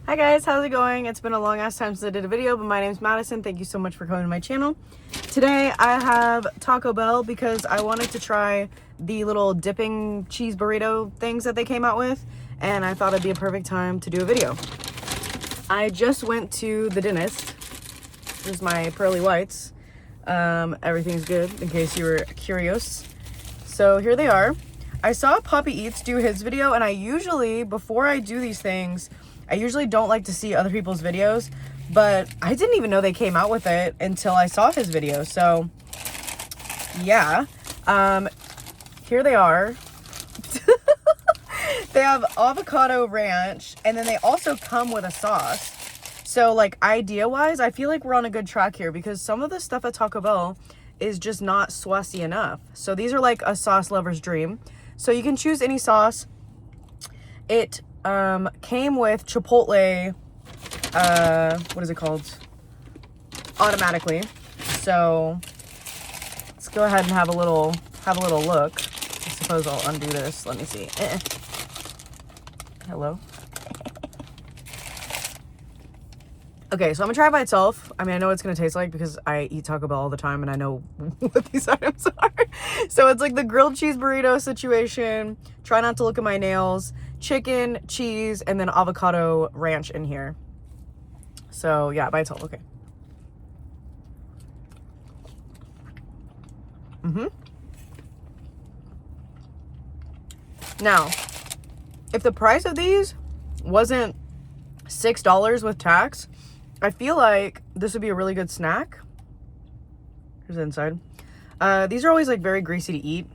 Hi guys, how's it going? It's been a long ass time since I did a video, but my name's Madison. Thank you so much for coming to my channel. Today I have Taco Bell because I wanted to try the little dipping cheese burrito things that they came out with, and I thought it'd be a perfect time to do a video. I just went to the dentist. This is my pearly whites. Everything's good in case you were curious. So here they are. I saw Poppy Eats do his video, and I usually, before I do these things, I usually don't like to see other people's videos, but I didn't even know they came out with it until I saw his video. So yeah, here they are. They have avocado ranch, and then they also come with a sauce. So like idea wise, I feel like we're on a good track here because some of the stuff at Taco Bell is just not saucy enough. So these are like a sauce lover's dream. So you can choose any sauce. It came with Chipotle, what is it called? Automatically. So let's go ahead and have a little look. I suppose I'll undo this. Let me see. Hello. Okay, so I'm gonna try it by itself. I mean, I know what it's gonna taste like because I eat Taco Bell all the time and I know what these items are. So it's like the grilled cheese burrito situation. Try not to look at my nails. Chicken, cheese, and then avocado ranch in here. So yeah, by itself. Okay. Now, if the price of these wasn't $6 with tax, I feel like this would be a really good snack. Here's the inside. These are always like very greasy to eat.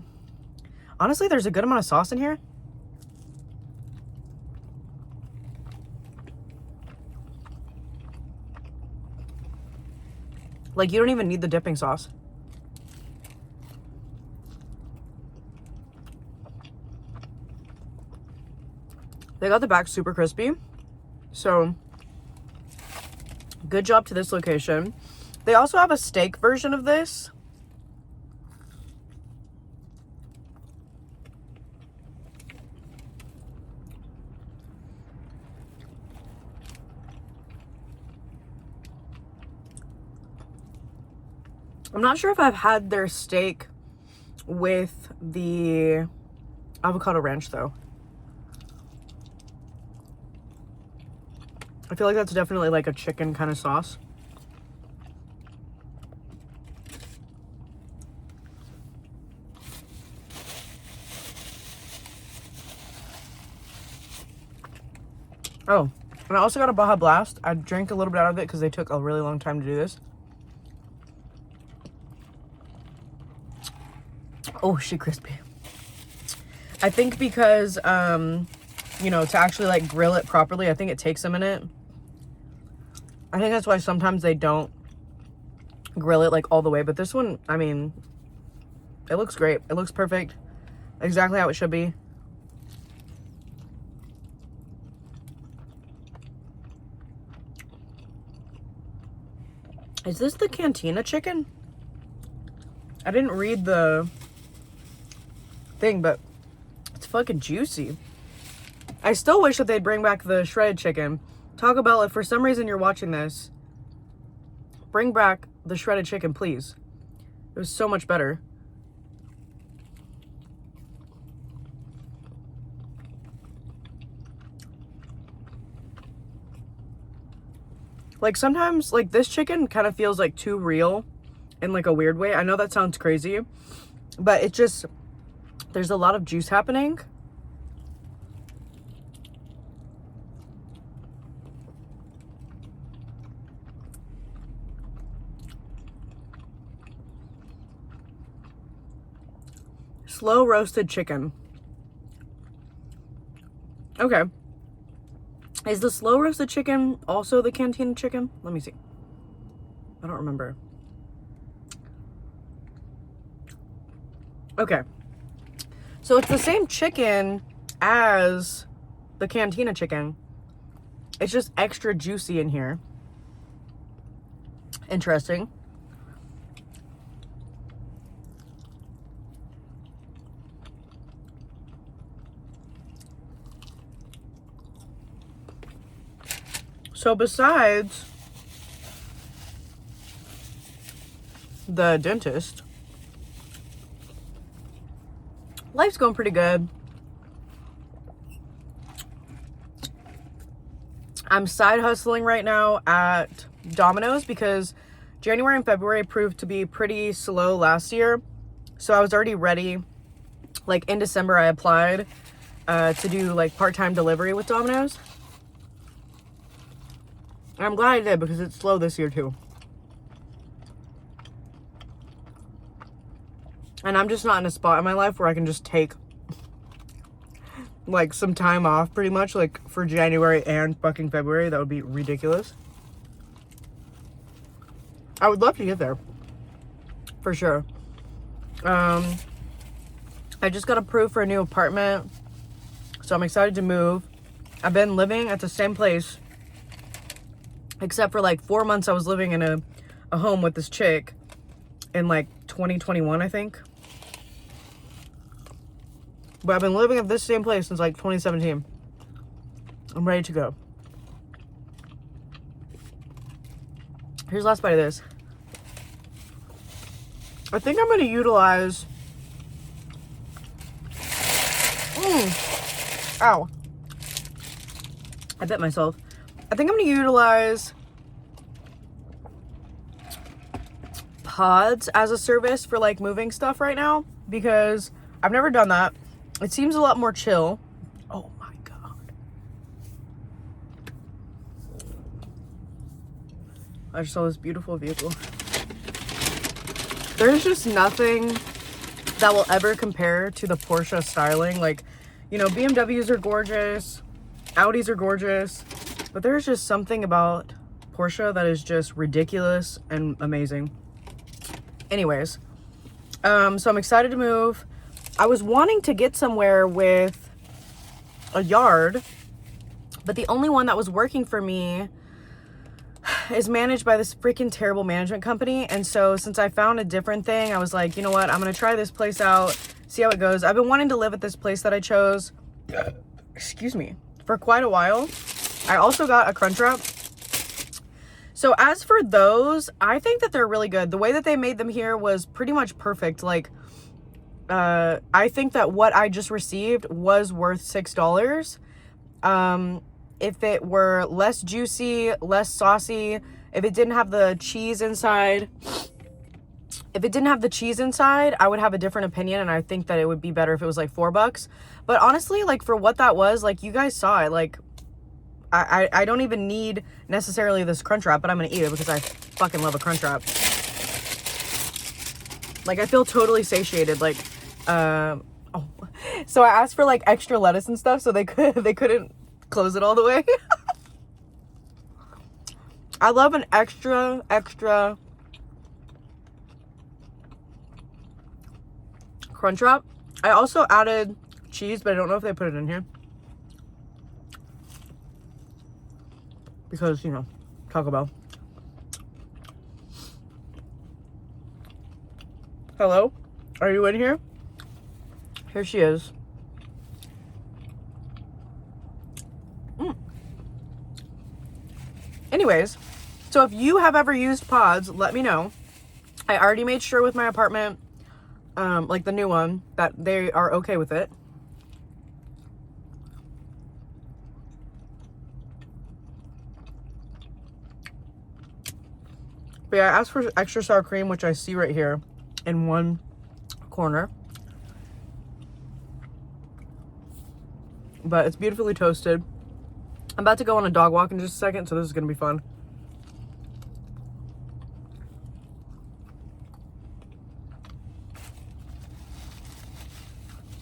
Honestly, there's a good amount of sauce in here. Like, you don't even need the dipping sauce. They got the back super crispy. So, good job to this location. They also have a steak version of this. I'm not sure if I've had their steak with the avocado ranch though. I feel like that's definitely like a chicken kind of sauce. Oh, and I also got a Baja Blast. I drank a little bit out of it because they took a really long time to do this. Oh, she crispy. I think because, you know, to actually like grill it properly, I think it takes a minute. I think that's why sometimes they don't grill it like all the way. But this one, I mean, it looks great. It looks perfect. Exactly how it should be. Is this the Cantina chicken? I didn't read the thing, but it's fucking juicy. I still wish that they'd bring back the shredded chicken. Taco Bell, if for some reason you're watching this, bring back the shredded chicken, please. It was so much better. Like sometimes, like this chicken kind of feels like too real in like a weird way. I know that sounds crazy, but it just, there's a lot of juice happening. Slow roasted chicken. Okay. Is the slow roasted chicken also the Cantina chicken? Let me see. I don't remember. Okay. So it's the same chicken as the Cantina chicken. It's just extra juicy in here. Interesting. So besides the dentist, life's going pretty good. I'm side hustling right now at Domino's because January and February proved to be pretty slow last year. So I was already ready. Like in December, I applied to do like part-time delivery with Domino's. And I'm glad I did because it's slow this year too. And I'm just not in a spot in my life where I can just take like some time off pretty much like for January and fucking February. That would be ridiculous. I would love to get there for sure. I just got approved for a new apartment, so I'm excited to move. I've been living at the same place except for like 4 months. I was living in a home with this chick in like 2021, I think. But I've been living at this same place since like 2017. I'm ready to go. Here's the last bite of this. I think I'm going to utilize... Ow. I bit myself. I think I'm going to utilize pods as a service for like moving stuff right now because I've never done that. It seems a lot more chill. Oh my God. I just saw this beautiful vehicle. There's just nothing that will ever compare to the Porsche styling. Like, you know, BMWs are gorgeous, Audis are gorgeous, but there's just something about Porsche that is just ridiculous and amazing. Anyways, so I'm excited to move. I was wanting to get somewhere with a yard, but the only one that was working for me is managed by this freaking terrible management company. And so since I found a different thing, I was like, you know what? I'm going to try this place out, see how it goes. I've been wanting to live at this place that I chose, excuse me, for quite a while. I also got a Crunchwrap. So as for those, I think that they're really good. The way that they made them here was pretty much perfect. Like, I think that what I just received was worth $6. If it were less juicy, less saucy, if it didn't have the cheese inside, I would have a different opinion, and I think that it would be better if it was like $4. But honestly, like for what that was, like you guys saw it, like I don't even need necessarily this Crunchwrap, but I'm gonna eat it because I fucking love a Crunchwrap. Like I feel totally satiated. Like, so I asked for like extra lettuce and stuff, so they couldn't close it all the way. I love an extra Crunchwrap. I also added cheese, but I don't know if they put it in here because, you know, Taco Bell. Hello? Are you in here? Here she is. Anyways, so if you have ever used pods, let me know. I already made sure with my apartment, like the new one, that they are okay with it. But yeah, I asked for extra sour cream, which I see right here in one corner. But it's beautifully toasted. I'm about to go on a dog walk in just a second, so this is going to be fun.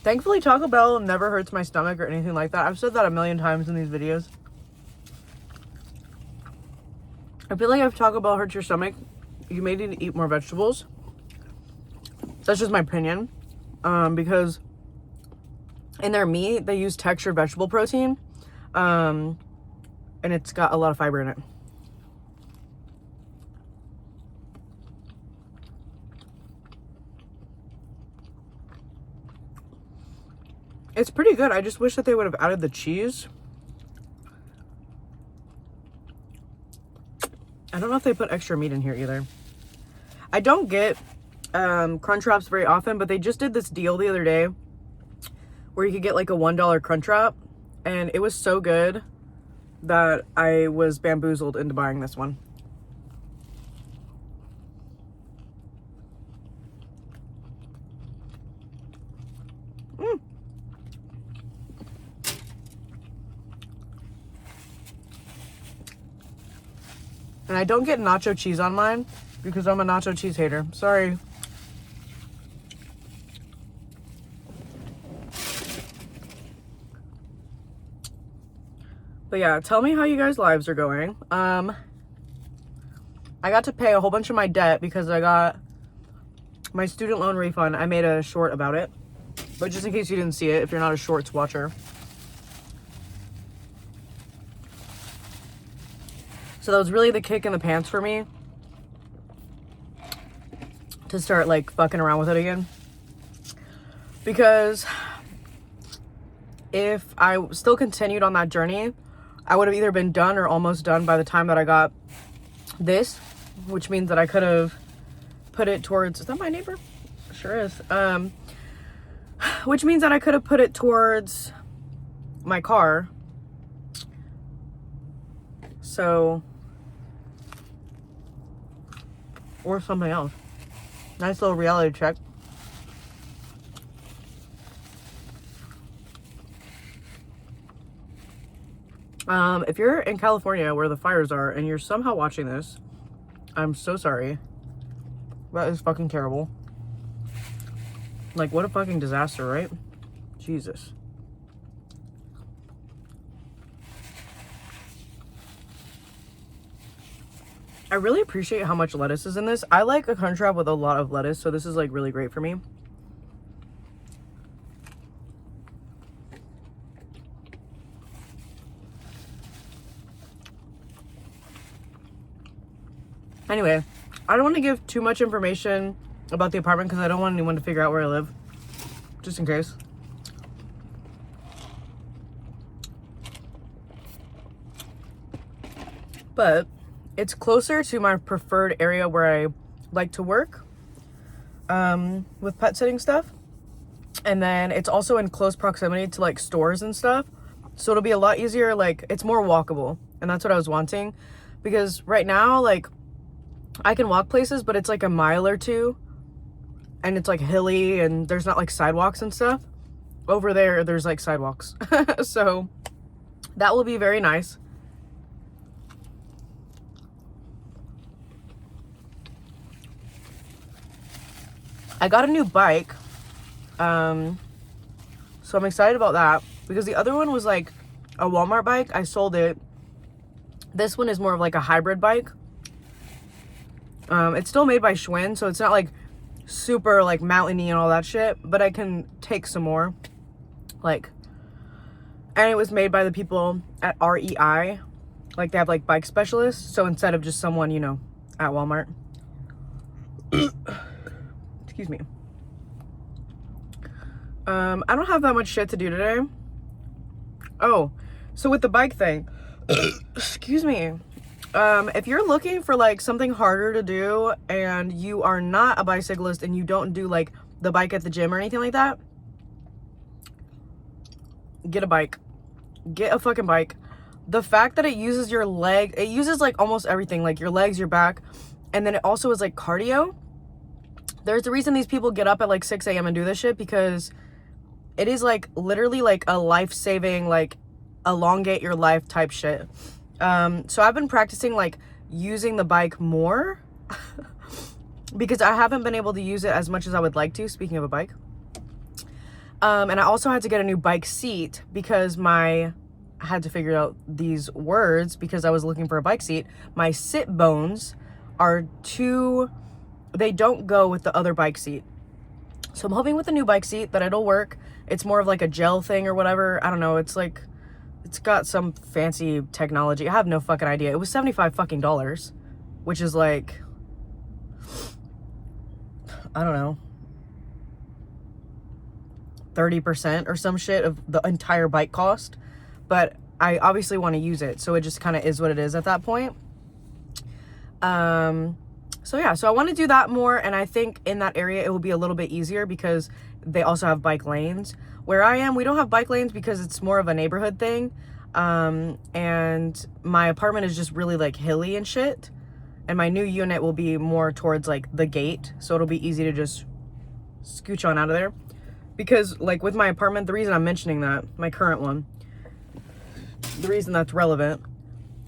Thankfully, Taco Bell never hurts my stomach or anything like that. I've said that a million times in these videos. I feel like if Taco Bell hurts your stomach, you may need to eat more vegetables. That's just my opinion. Because in their meat, they use textured vegetable protein. And it's got a lot of fiber in it. It's pretty good. I just wish that they would have added the cheese. I don't know if they put extra meat in here either. I don't get Crunchwraps very often, but they just did this deal the other day where you could get like a $1 Crunchwrap, and it was so good that I was bamboozled into buying this one. And I don't get nacho cheese on mine because I'm a nacho cheese hater. Sorry. But yeah, tell me how you guys' lives are going. I got to pay a whole bunch of my debt because I got my student loan refund. I made a short about it. But just in case you didn't see it, if you're not a shorts watcher. So that was really the kick in the pants for me to start like fucking around with it again. Because if I still continued on that journey, I would have either been done or almost done by the time that I got this, which means that I could have put it towards, is that my neighbor? Sure is. Which means that I could have put it towards my car. So, or something else. Nice little reality check. If you're in California where the fires are and you're somehow watching this, I'm so sorry. That is fucking terrible. Like, what a fucking disaster, right? Jesus. I really appreciate how much lettuce is in this. I like a Crunchwrap with a lot of lettuce, so this is like really great for me. Anyway, I don't want to give too much information about the apartment because I don't want anyone to figure out where I live, just in case. But it's closer to my preferred area where I like to work with pet sitting stuff. And then it's also in close proximity to like stores and stuff. So it'll be a lot easier, like it's more walkable. And that's what I was wanting. Because right now, like I can walk places, but it's like a mile or two. And it's like hilly and there's not like sidewalks and stuff. Over there, there's like sidewalks. So that will be very nice. I got a new bike. So I'm excited about that because the other one was like a Walmart bike. I sold it. This one is more of like a hybrid bike. It's still made by Schwinn, so it's not like super like mountainy and all that shit, but I can take some more. Like, and it was made by the people at REI. Like they have like bike specialists. So instead of just someone, you know, at Walmart. Excuse me. I don't have that much shit to do today. Oh, so with the bike thing, excuse me. If you're looking for like something harder to do and you are not a bicyclist and you don't do like the bike at the gym or anything like that, get a bike. Get a fucking bike. The fact that it uses your leg, it uses like almost everything, like your legs, your back, and then it also is like cardio. There's a reason these people get up at like 6 a.m. and do this shit, because it is like literally like a life-saving, like elongate your life type shit. So I've been practicing like using the bike more because I haven't been able to use it as much as I would like to, speaking of a bike. And I also had to get a new bike seat because I had to figure out these words because I was looking for a bike seat. My sit bones are they don't go with the other bike seat. So I'm hoping with the new bike seat that it'll work. It's more of like a gel thing or whatever. I don't know. It's like, it's got some fancy technology. I have no fucking idea. It was $75 fucking dollars, which is like, I don't know, 30% or some shit of the entire bike cost. But I obviously want to use it, so it just kind of is what it is at that point. So yeah, so I want to do that more, and I think in that area it will be a little bit easier because they also have bike lanes. Where I am, we don't have bike lanes because it's more of a neighborhood thing, and my apartment is just really like hilly and shit, and my new unit will be more towards like the gate, so it'll be easy to just scooch on out of there. Because like with my apartment, the reason I'm mentioning that, my current one, the reason that's relevant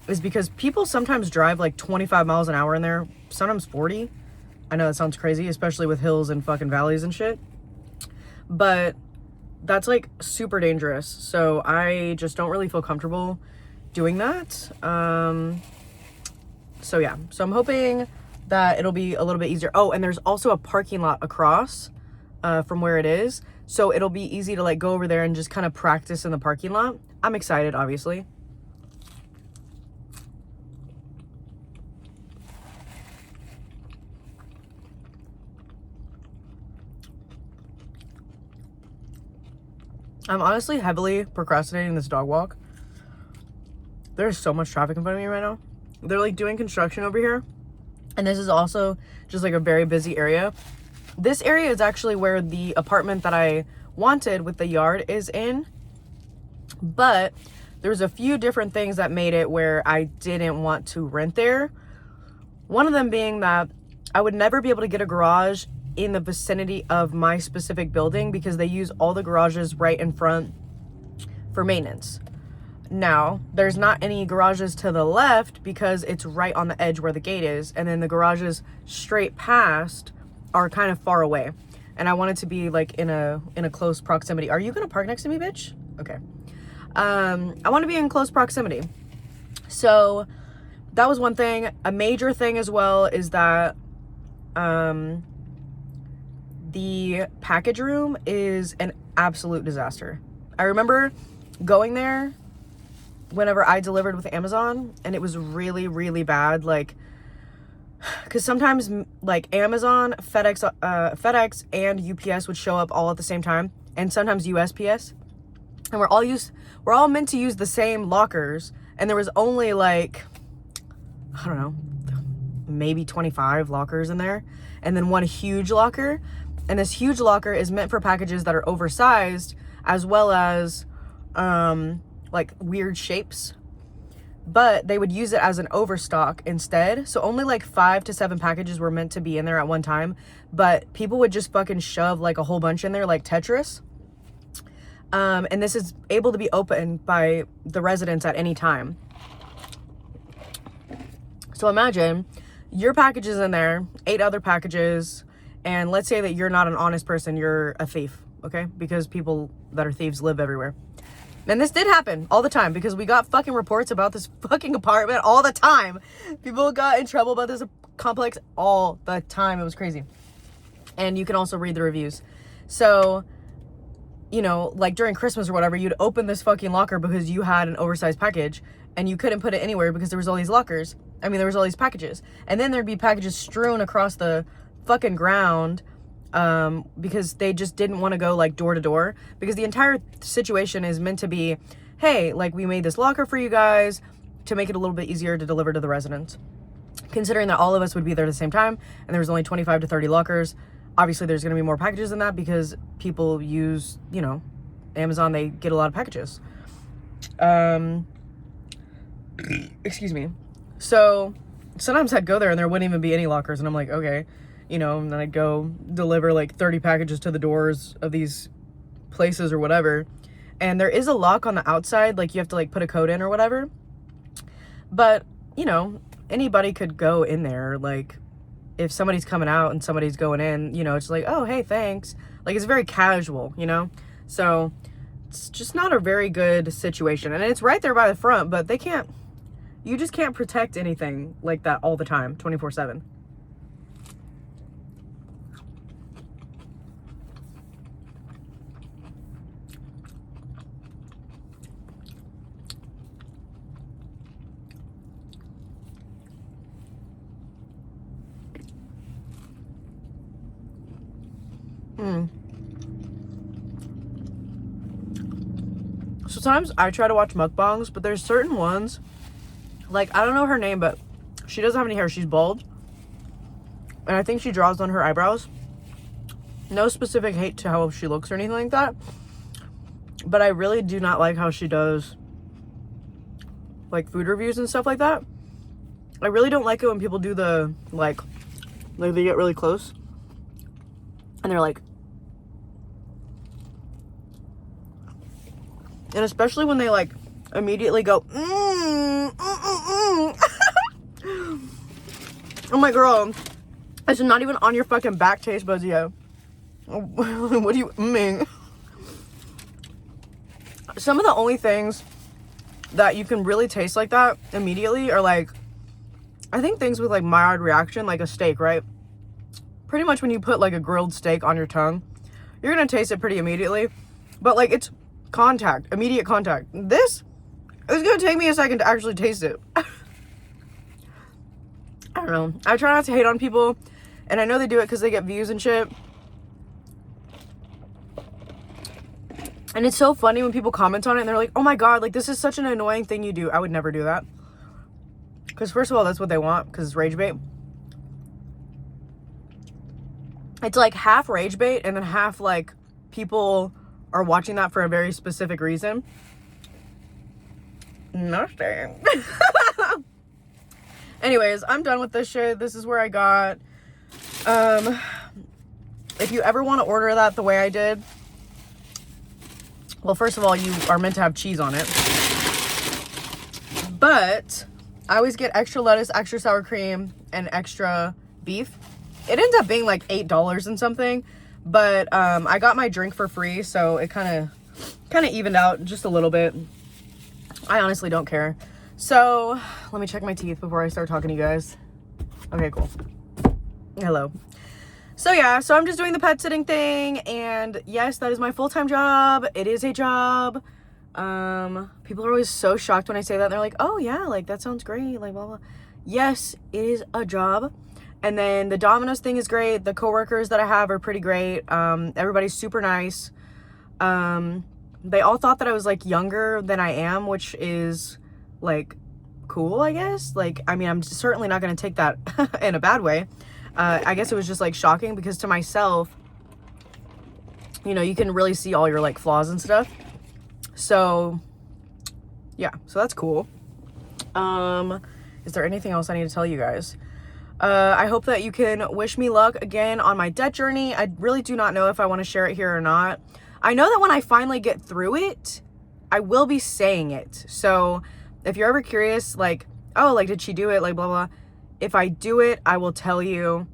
is because people sometimes drive like 25 miles an hour in there, sometimes 40. I know that sounds crazy, especially with hills and fucking valleys and shit, but that's like super dangerous. So I just don't really feel comfortable doing that. So yeah, so I'm hoping that it'll be a little bit easier. Oh, and there's also a parking lot across from where it is, so it'll be easy to like go over there and just kind of practice in the parking lot. I'm excited, obviously. I'm honestly heavily procrastinating this dog walk. There's so much traffic in front of me right now. They're like doing construction over here, and this is also just like a very busy area. This area is actually where the apartment that I wanted with the yard is in, but there's a few different things that made it where I didn't want to rent there. One of them being that I would never be able to get a garage in the vicinity of my specific building because they use all the garages right in front for maintenance. Now, there's not any garages to the left because it's right on the edge where the gate is, and then the garages straight past are kind of far away. And I want it to be like in a close proximity. Are you gonna park next to me, bitch? Okay. I want to be in close proximity. So that was one thing. A major thing as well is that the package room is an absolute disaster. I remember going there whenever I delivered with Amazon, and it was really, really bad. Like, because sometimes like Amazon, FedEx and UPS would show up all at the same time, and sometimes USPS, and we're all meant to use the same lockers, and there was only like, I don't know, maybe 25 lockers in there, and then one huge locker. And this huge locker is meant for packages that are oversized, as well as like weird shapes, but they would use it as an overstock instead. So only like 5 to 7 packages were meant to be in there at one time, but people would just fucking shove like a whole bunch in there like Tetris. And this is able to be opened by the residents at any time. So imagine your package is in there, 8 other packages, and let's say that you're not an honest person, you're a thief, okay? Because people that are thieves live everywhere. And this did happen all the time because we got fucking reports about this fucking apartment all the time. People got in trouble about this complex all the time. It was crazy. And you can also read the reviews. So, you know, like during Christmas or whatever, you'd open this fucking locker because you had an oversized package and you couldn't put it anywhere because there was all these lockers. I mean, there was all these packages. And then there'd be packages strewn across the fucking ground because they just didn't want to go like door to door, because the entire situation is meant to be, hey, like we made this locker for you guys to make it a little bit easier to deliver to the residents. Considering that all of us would be there at the same time and there was only 25 to 30 lockers, obviously there's going to be more packages than that because people use, you know, Amazon, they get a lot of packages. Excuse me. So sometimes I'd go there and there wouldn't even be any lockers, and I'm like, okay, you know, and then I'd go deliver like 30 packages to the doors of these places or whatever. And there is a lock on the outside, like you have to like put a code in or whatever. But, you know, anybody could go in there. Like if somebody's coming out and somebody's going in, you know, it's like, oh, hey, thanks. Like it's very casual, you know? So it's just not a very good situation. And it's right there by the front, but you just can't protect anything like that all the time, 24/7. So sometimes I try to watch mukbangs, but there's certain ones, like, I don't know her name, but She doesn't have any hair. She's bald. And I think she draws on her eyebrows. No specific hate to how she looks or anything like that. But I really do not like how she does like food reviews and stuff like that. I really don't like it when people do the like they get really close and they're like, and especially when they like immediately go I'm like, girl, it's not even on your fucking back taste buds yet. What do you mean? Some of the only things that you can really taste like that immediately are like, I think things with like mild reaction, like a steak, right? Pretty much when you put like a grilled steak on your tongue, you're gonna taste it pretty immediately. But like it's contact, immediate contact. This is gonna take me a second to actually taste it. I don't know. I try not to hate on people, and I know they do it because they get views and shit. And it's so funny when people comment on it and they're like, oh my god, like this is such an annoying thing you do. I would never do that. Because first of all, that's what they want, because it's rage bait. It's like half rage bait and then half like people are watching that for a very specific reason. Nothing. Anyways, I'm done with this shit. This is where I got. If you ever want to order that the way I did, well, first of all, you are meant to have cheese on it. But I always get extra lettuce, extra sour cream, and extra beef. It ends up being like $8 and something. But I got my drink for free, so it kind of evened out just a little bit. I honestly don't care. So let me check my teeth before I start talking to you guys. Okay, cool. Hello. So yeah, so I'm just doing the pet sitting thing, and yes, that is my full-time job. It is a job. People are always so shocked when I say that. They're like, oh yeah, like that sounds great, like blah blah. Yes, it is a job. And then the Domino's thing is great. The coworkers that I have are pretty great. Everybody's super nice. They all thought that I was like younger than I am, which is like cool, I guess. Like, I mean, I'm certainly not going to take that in a bad way. I guess it was just like shocking because to myself, you know, you can really see all your like flaws and stuff. So yeah, so that's cool. Is there anything else I need to tell you guys? I hope that you can wish me luck again on my debt journey. I really do not know if I want to share it here or not. I know that when I finally get through it, I will be saying it. So if you're ever curious, like, oh, like, did she do it? Like, blah, blah. If I do it, I will tell you.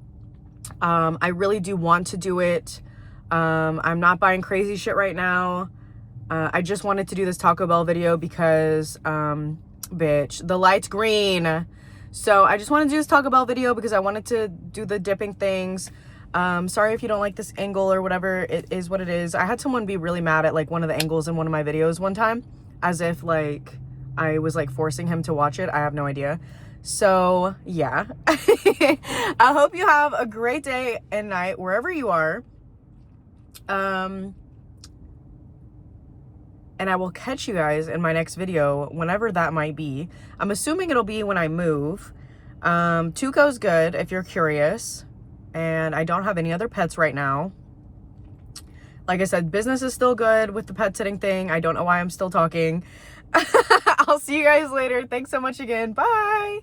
I really do want to do it. I'm not buying crazy shit right now. I just wanted to do this Taco Bell video because, bitch, the light's green. So I just wanted to do this Taco Bell video because I wanted to do the dipping things. Sorry if you don't like this angle or whatever. It is what it is. I had someone be really mad at like one of the angles in one of my videos one time, as if like I was like forcing him to watch it. I have no idea. So yeah. I hope you have a great day and night wherever you are. And I will catch you guys in my next video, whenever that might be. I'm assuming it'll be when I move. Tuco's good, if you're curious. And I don't have any other pets right now. Like I said, business is still good with the pet sitting thing. I don't know why I'm still talking. I'll see you guys later. Thanks so much again. Bye.